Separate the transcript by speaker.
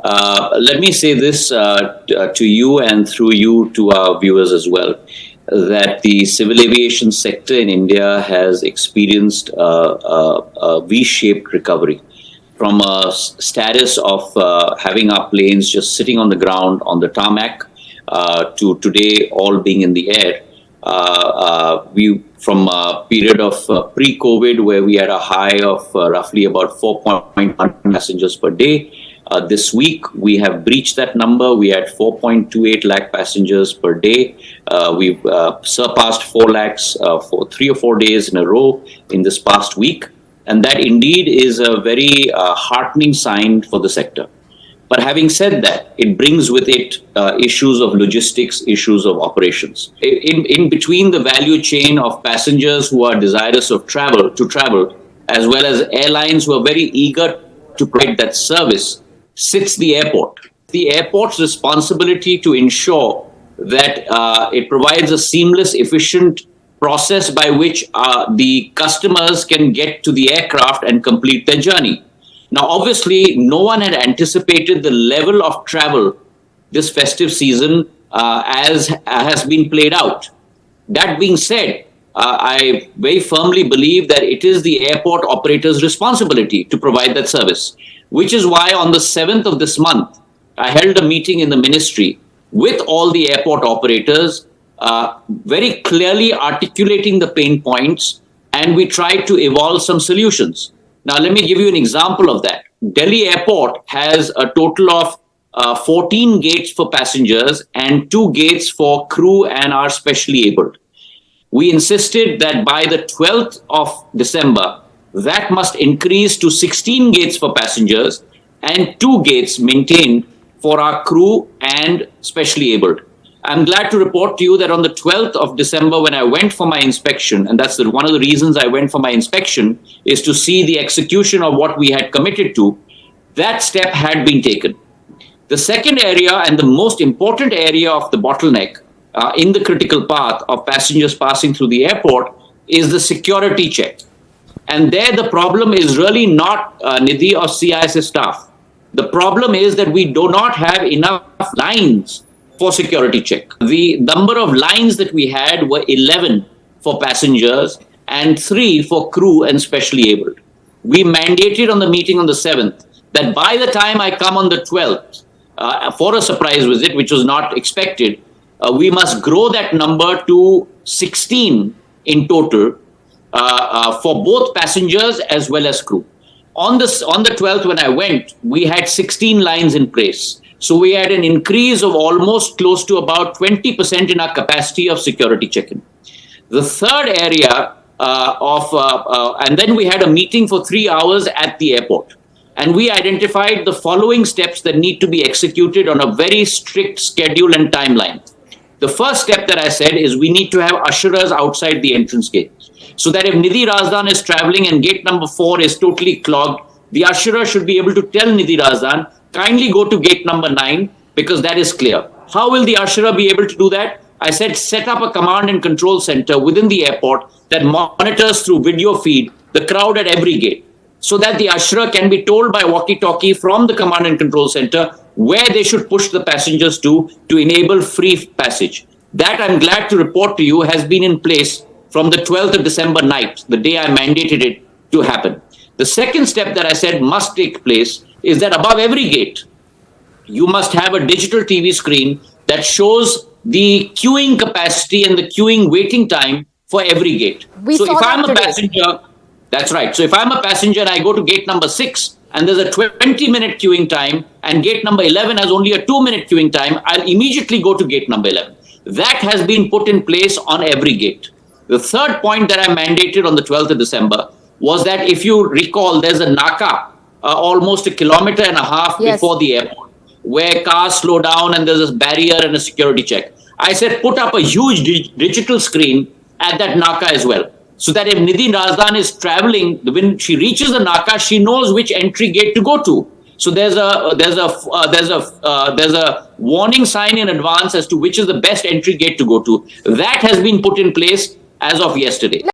Speaker 1: Let me say this to you and through you to our viewers as well, that the civil aviation sector in India has experienced a V-shaped recovery from a status of having our planes just sitting on the ground on the tarmac to today all being in the air. We from a period of pre-COVID where we had a high of roughly about 4.1 passengers per day. This week, we have breached that number. We had 4.28 lakh passengers per day. We've surpassed 4 lakhs for 3 or 4 days in a row in this past week. And that indeed is a very heartening sign for the sector. But having said that, it brings with it issues of logistics, issues of operations. In between the value chain of passengers who are desirous of travel, as well as airlines who are very eager to provide that service, sits the airport. The airport's responsibility to ensure that it provides a seamless, efficient process by which the customers can get to the aircraft and complete their journey. Now, obviously, no one had anticipated the level of travel this festive season as has been played out. That being said, I very firmly believe that it is the airport operator's responsibility to provide that service, which is why on the 7th of this month, I held a meeting in the ministry with all the airport operators, very clearly articulating the pain points, and we tried to evolve some solutions. Now, let me give you an example of that. Delhi Airport has a total of 14 gates for passengers and 2 gates for crew and are specially abled. We insisted that by the 12th of December, that must increase to 16 gates for passengers and 2 gates maintained for our crew and specially abled. I'm glad to report to you that on the 12th of December, when I went for my inspection, and that's one of the reasons I went for my inspection, is to see the execution of what we had committed to, that step had been taken. The second area and the most important area of the bottleneck in the critical path of passengers passing through the airport is the security check. And there the problem is really not Nidhi or CIS staff. The problem is that we do not have enough lines for security check. The number of lines that we had were 11 for passengers and 3 for crew and specially abled. We mandated on the meeting on the 7th that by the time I come on the 12th for a surprise visit, which was not expected, we must grow that number to 16 in total for both passengers as well as crew. On the 12th when I went, we had 16 lines in place. So we had an increase of almost close to about 20% in our capacity of security check-in. The third area and then we had a meeting for 3 hours at the airport. And we identified the following steps that need to be executed on a very strict schedule and timeline. The first step that I said is we need to have usherers outside the entrance gate, so that if Nidhi Razdan is traveling and gate number 4 is totally clogged, the usherer should be able to tell Nidhi Razdan, kindly go to gate number 9 because that is clear. How will the usherer be able to do that? I said set up a command and control center within the airport that monitors through video feed the crowd at every gate, so that the usherer can be told by walkie-talkie from the command and control center where they should push the passengers to enable free passage. That, I'm glad to report to you, has been in place from the 12th of December night, the day I mandated it to happen. The second step that I said must take place is that above every gate, you must have a digital TV screen that shows the queuing capacity and the queuing waiting time for every gate. So if I'm a passenger, that's right. So if I'm a passenger and I go to gate number 6 and there's a 20-minute queuing time and gate number 11 has only a 2-minute queuing time, I'll immediately go to gate number 11. That has been put in place on every gate. The third point that I mandated on the 12th of December was that if you recall, there's a Naka almost 1.5 kilometers before the airport, where cars slow down and there's a barrier and a security check. I said, put up a huge digital screen at that Naka as well, so that if Nidhi Razdan is traveling, when she reaches the Naka, she knows which entry gate to go to. So there's a warning sign in advance as to which is the best entry gate to go to. That has been put in place as of yesterday.